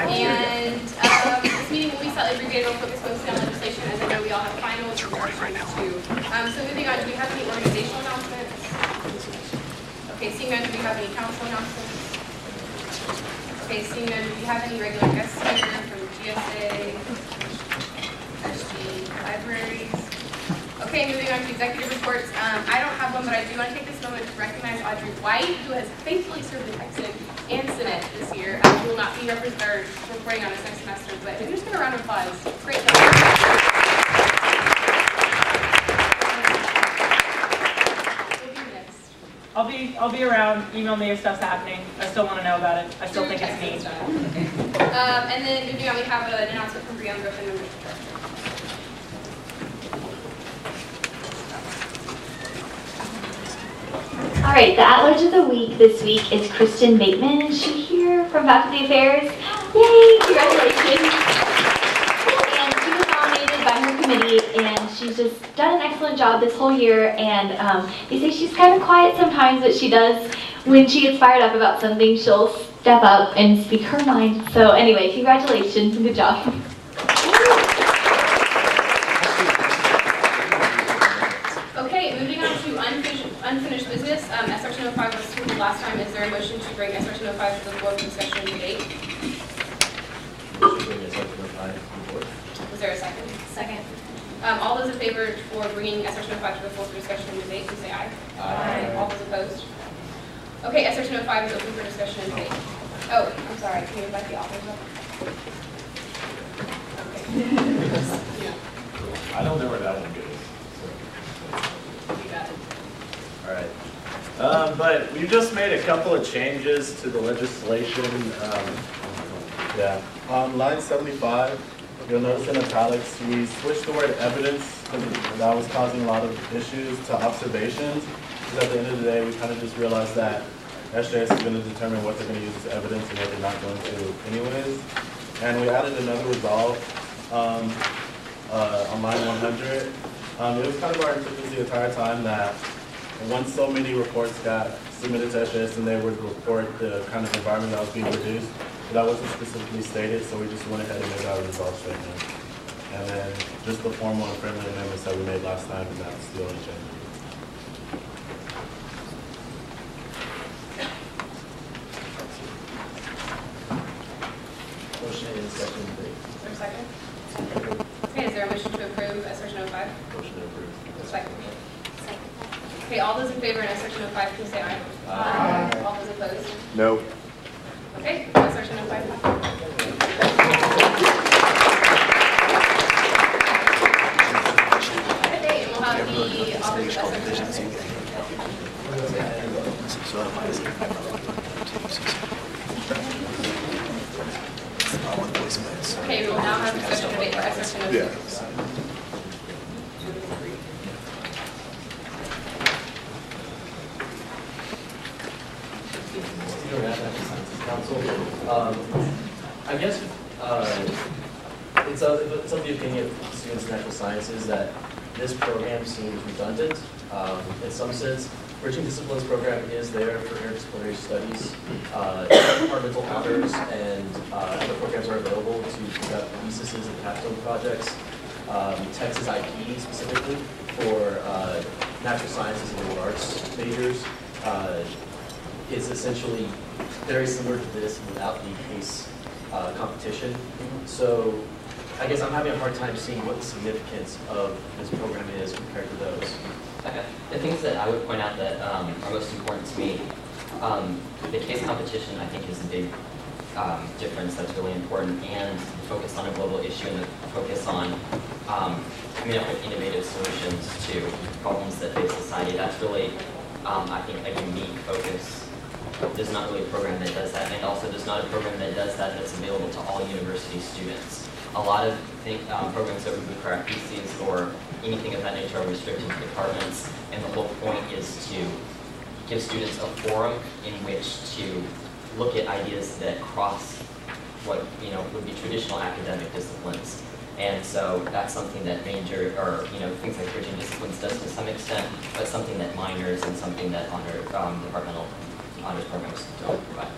And this meeting will be slightly abbreviated. We'll focus mostly on legislation, as I know we all have finals. So moving on, do we have any organizational announcements? Okay, seeing none, do we have any council announcements? Okay, seeing none, do we have any regular guests here from GSA, SG, libraries? Okay, moving on to executive reports. I don't have one, but I do want to take this moment to recognize Audrey White, who has faithfully served in Exit and Senate this year. She will not be reporting on us next semester, but just give a round of applause. Great job. I'll be around. Email me if stuff's happening. I still want to know about it. I still think it's neat. Okay. And then moving on, we have an announcement from Brianna Griffin. All right, the at-large of the week this week is Kristen Bateman. Is she here from Faculty Affairs? Yay, congratulations. And she was nominated by her committee, and she's just done an excellent job this whole year. And they say she's kind of quiet sometimes, but she does, when she gets fired up about something, she'll step up and speak her mind. So anyway, congratulations and good job. Okay, moving on to unfinished business. SR 205 was tabled last time. Is there a motion to bring SR 205 to the board for discussion and debate? Was there a second? Second. All those in favor for bringing SR 205 to the floor for discussion and debate, please say aye. Aye. All those opposed? Okay, SR 205 is open for discussion and debate. Oh, I'm sorry. Can you invite the authors up? Okay. I don't know where that one goes. You got it. All right. But we just made a couple of changes to the legislation. On line 75, you'll notice in italics, we switched the word evidence because that was causing a lot of issues to observations. Because at the end of the day, we kind of just realized that SJS is going to determine what they're going to use as evidence and what they're not going to anyways. And we added another resolve on line 100. It was kind of our intention the entire time that once so many reports got submitted to SJS and they would report the kind of environment that was being produced, but that wasn't specifically stated, so we just went ahead and made our resolve statement. And then just the formal and friendly amendments that we made last time, and that's the only change. Motion and discussion debate. Is there a second? Okay, is there a motion to approve SR 205? Motion approved. Second. Okay, all those in favor in SR 205, please say aye. Aye. All those opposed? No. Okay, SR 205. Okay, and we'll have the authors of SR 205. Okay, we will now have discussion debate for SR 205. Council. I guess it's of the opinion of students in natural sciences that this program seems redundant. In some sense, Bridging Disciplines program is there for interdisciplinary studies. Departmental honors and other programs are available to conduct theses and capstone projects. Texas IP specifically for natural sciences and liberal arts majors is essentially very similar to this without the PACE competition. So I guess I'm having a hard time seeing what the significance of this program is compared to those. Okay. The things that I would point out that are most important to me, the case competition I think is a big difference that's really important, and the focus on a global issue and the focus on coming up with innovative solutions to problems that face society. That's really, I think, a unique focus. There's not really a program that does that, and also there's not a program that does that that's available to all university students. A lot of programs that would require theses or anything of that nature are restricted to departments, and the whole point is to give students a forum in which to look at ideas that cross what would be traditional academic disciplines. And so that's something that major, or things like Bridging Disciplines does to some extent, but something that minors and something that departmental honors programs don't provide.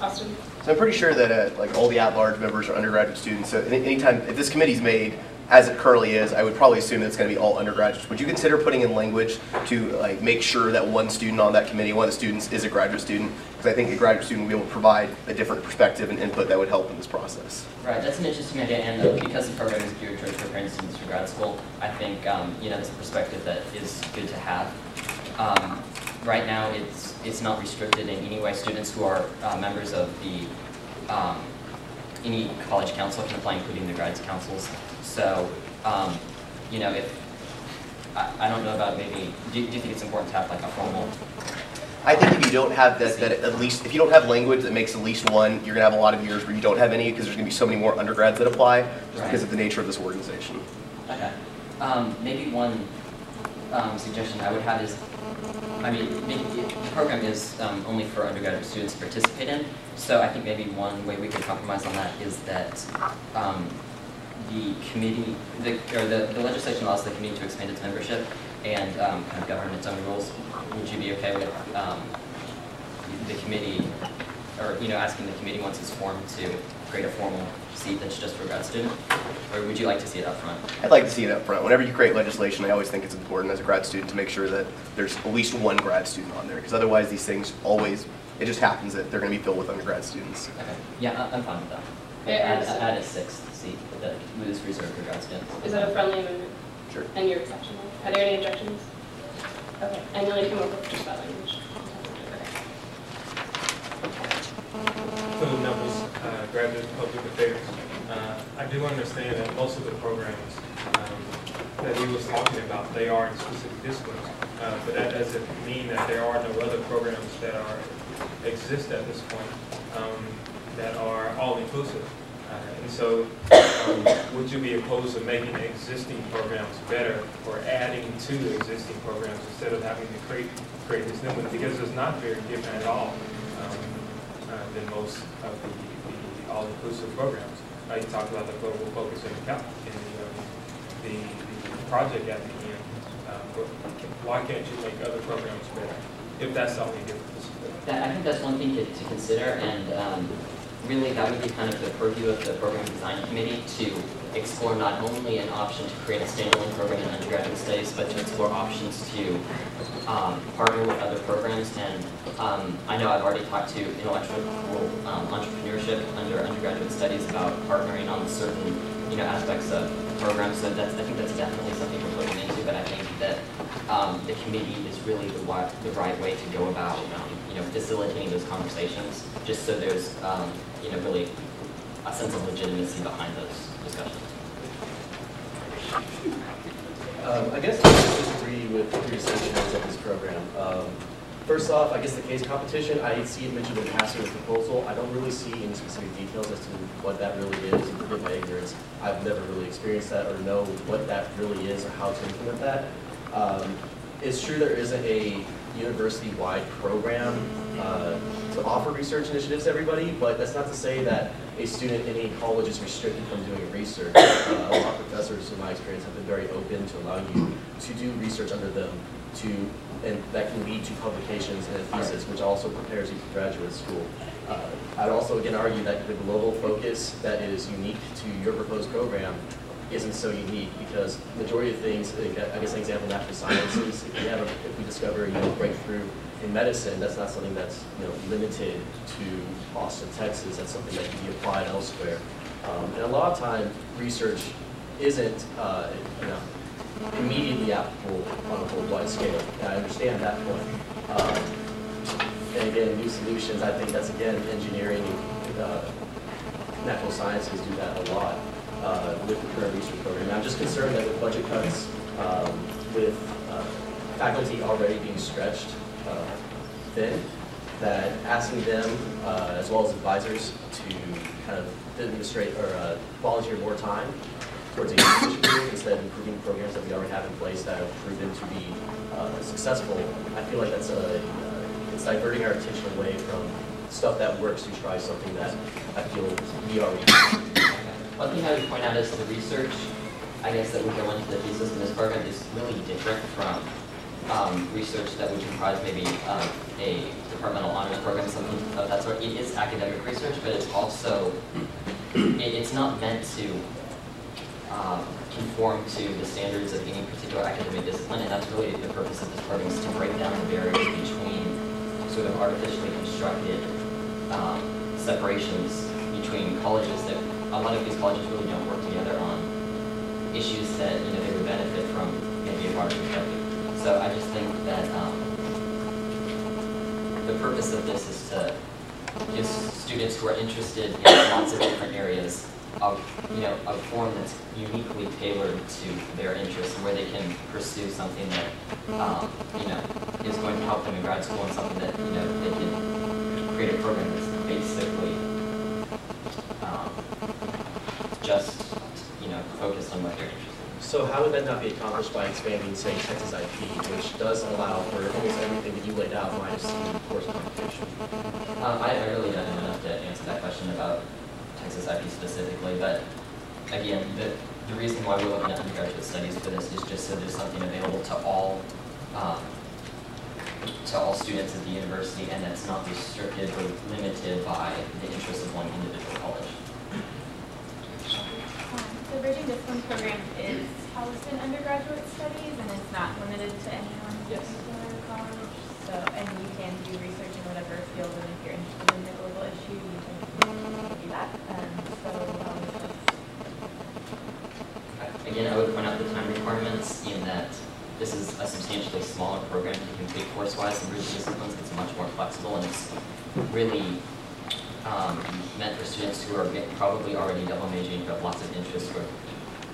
Austin? So I'm pretty sure that like all the at-large members are undergraduate students. So anytime, if this committee's made as it currently is, I would probably assume that it's going to be all undergraduates. Would you consider putting in language to like make sure that one student on that committee, one of the students, is a graduate student? Because I think a graduate student will be able to provide a different perspective and input that would help in this process. Right, that's an interesting idea, and because the program is geared towards preparing students for grad school, I think that's a perspective that is good to have. Right now, it's not restricted in any way. Students who are members of the any college council can apply, including the grads councils. So, if I don't know about maybe, do you think it's important to have like a formal? I think if you don't have that at least, if you don't have language that makes at least one, you're gonna have a lot of years where you don't have any because there's gonna be so many more undergrads that apply just because of the nature of this organization. Okay. Maybe one suggestion I would have is, maybe the program is only for undergraduate students to participate in. So I think maybe one way we could compromise on that is that the committee, the legislation allows the committee to expand its membership and kind of govern its own rules. Would you be okay with the committee, or asking the committee once it's formed to create a formal seat that's just for grad student, or would you like to see it up front? I'd like to see it up front. Whenever you create legislation, I always think it's important as a grad student to make sure that there's at least one grad student on there, because otherwise these things always, it just happens that they're going to be filled with undergrad students. Okay. Yeah, I'm fine with that. Add a sixth seat that is reserved for grad students. Is that a friendly amendment? Sure. And you're exceptional. Are there any objections? Okay, and you'll need to come up with just that language. Philip Nevels, graduate of public affairs. I do understand that most of the programs that he was talking about, they are in specific disciplines, but that doesn't mean that there are no other programs that exist at this point that are all inclusive. And so, would you be opposed to making existing programs better or adding to existing programs instead of having to create this new one? Because it's not very different at all than most of the all-inclusive programs. You talked about the global focus and the project at the end. But why can't you make other programs better if that's the only difference? I think that's one thing to consider, and really that would be kind of the purview of the program design committee to explore not only an option to create a standalone program in undergraduate studies, but to explore options to partner with other programs. And I know I've already talked to intellectual entrepreneurship under undergraduate studies about partnering on certain aspects of programs. So I think that's definitely something we're looking into. But I think that the committee is really the right way to go about facilitating those conversations, just so there's really a sense of legitimacy behind those discussions. I guess I disagree with the presentation of this program. First off, I guess the case competition, I see it mentioned in passing the proposal. I don't really see any specific details as to what that really is. And forgive my ignorance, I've never really experienced that or know what that really is or how to implement that. It's true there isn't a university-wide program to offer research initiatives to everybody, but that's not to say that a student in any college is restricted from doing research. A lot of professors, in my experience, have been very open to allowing you to do research under them, and that can lead to publications and a thesis, which also prepares you for graduate school. I'd also, again, argue that the global focus that is unique to your proposed program isn't so unique, because the majority of things, I guess an example, natural sciences, if we discover a breakthrough in medicine, that's not something that's limited to Austin, Texas. That's something that can be applied elsewhere. And a lot of time, research isn't immediately applicable on a worldwide scale. And I understand that point. And again, new solutions, I think that's again engineering, natural sciences do that a lot. With the current research program. I'm just concerned that with budget cuts, with faculty already being stretched thin, that asking them, as well as advisors, to kind of demonstrate or volunteer more time towards a research period instead of improving programs that we already have in place that have proven to be successful, I feel like that's it's diverting our attention away from stuff that works to try something that I feel we already do. One thing I would point out is the research, I guess, that would go into the thesis in this program is really different from research that would comprise maybe a departmental honors program, something of that sort. It is academic research, but it's also, it's not meant to conform to the standards of any particular academic discipline, and that's really the purpose of this program, is to break down the barriers between sort of artificially constructed separations between colleges that a lot of these colleges really don't work together on issues that they would benefit from maybe a broader perspective. So I just think that the purpose of this is to give students who are interested in lots of different areas of a form that's uniquely tailored to their interests, where they can pursue something that is going to help them in grad school, and something that they can create a program that's basically just focused on what they're interested in. So how would that not be accomplished by expanding, say, Texas IP, which does allow for almost everything that you laid out minus the course qualification? I really don't know enough to answer that question about Texas IP specifically, but again, the reason why we're looking at undergraduate studies for this is just so there's something available to all students at the university, and that's not restricted or limited by the interests of one individual college. The Bridging Disciplines program is housed in undergraduate studies, and it's not limited to any one particular college. So, and you can do research in whatever field, and if you're interested in the global issue, you can do that. Again, I would point out the time requirements in that this is a substantially smaller program to complete course-wise. In Bridging Disciplines, it's much more flexible, and it's really meant for students who are probably already double majoring but have lots of interests or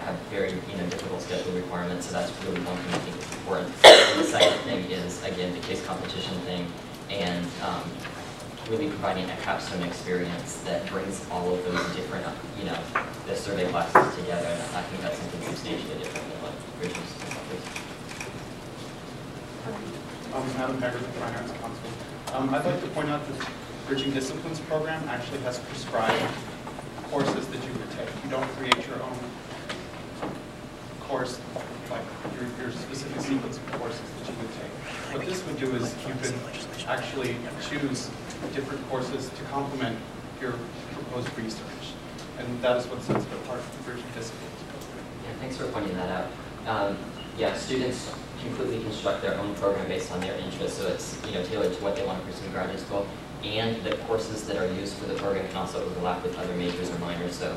have very difficult schedule requirements. So that's really one thing I think is important. And the second thing is, again, the case competition thing, and really providing a capstone experience that brings all of those different, the survey classes together. And I think that's something substantially different than what Bridging Disciplines offers. Adam Haggard with Fine Arts Council. I'd like to point out that the Bridging Disciplines program actually has prescribed courses that you would take. You don't create your own course, like your specific sequence of courses that you would take. What this would do is you could actually choose different courses to complement your proposed research. And that is what sets it apart from the Bridging Disciplines program. Yeah, thanks for pointing that out. Yeah, students completely construct their own program based on their interests, so it's tailored to what they want to pursue in graduate school. And the courses that are used for the program can also overlap with other majors or minors. So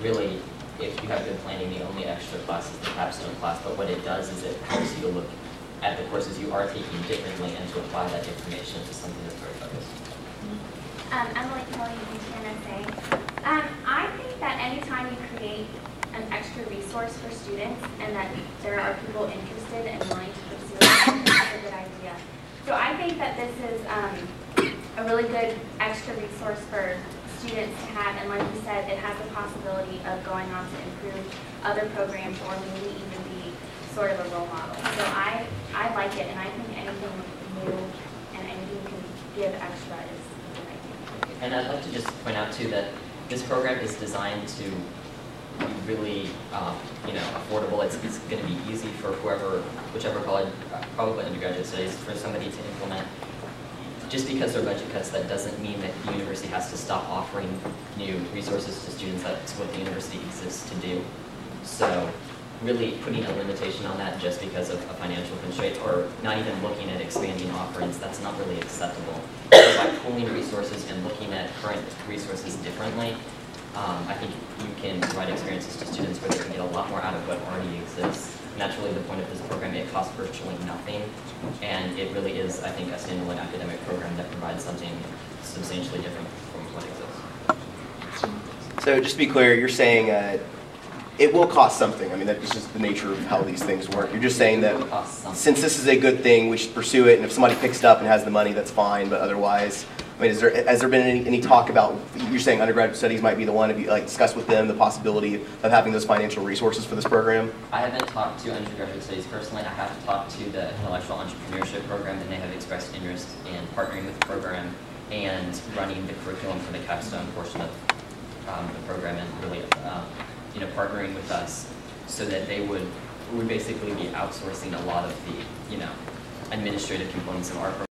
really, if you have good planning, the only extra class is the capstone class. But what it does is it helps you to look at the courses you are taking differently and to apply that information to something that's very focused. Emily Kelly, UTNSA. I think that anytime you create an extra resource for students and that there are people interested and willing to pursue it, that's a good idea. So I think that this is a really good extra resource for students to have, and like you said, it has the possibility of going on to improve other programs or maybe even be sort of a role model. So I like it, and I think anything new and anything you can give extra is a good idea. And I'd like to just point out too that this program is designed to be really affordable. It's going to be easy for whichever college, probably undergraduate studies, for somebody to implement. Just because there are budget cuts, that doesn't mean that the university has to stop offering new resources to students. That's what the university exists to do. So really putting a limitation on that just because of a financial constraint, or not even looking at expanding offerings, that's not really acceptable. So by pooling resources and looking at current resources differently, I think you can provide experiences to students where they can get a lot more out of what already exists. And that's really the point of this program. It costs virtually nothing, and it really is, I think, a standalone academic program that provides something substantially different from what exists. So just to be clear, you're saying it will cost something. I mean, that's just the nature of how these things work. You're just saying that since this is a good thing, we should pursue it, and if somebody picks it up and has the money, that's fine, but otherwise, I mean, has there been any talk about, you're saying undergraduate studies might be the one, have you discussed with them the possibility of having those financial resources for this program? I haven't talked to undergraduate studies personally. I have talked to the intellectual entrepreneurship program, and they have expressed interest in partnering with the program and running the curriculum for the capstone portion of the program, and really partnering with us so that we would basically be outsourcing a lot of the administrative components of our program.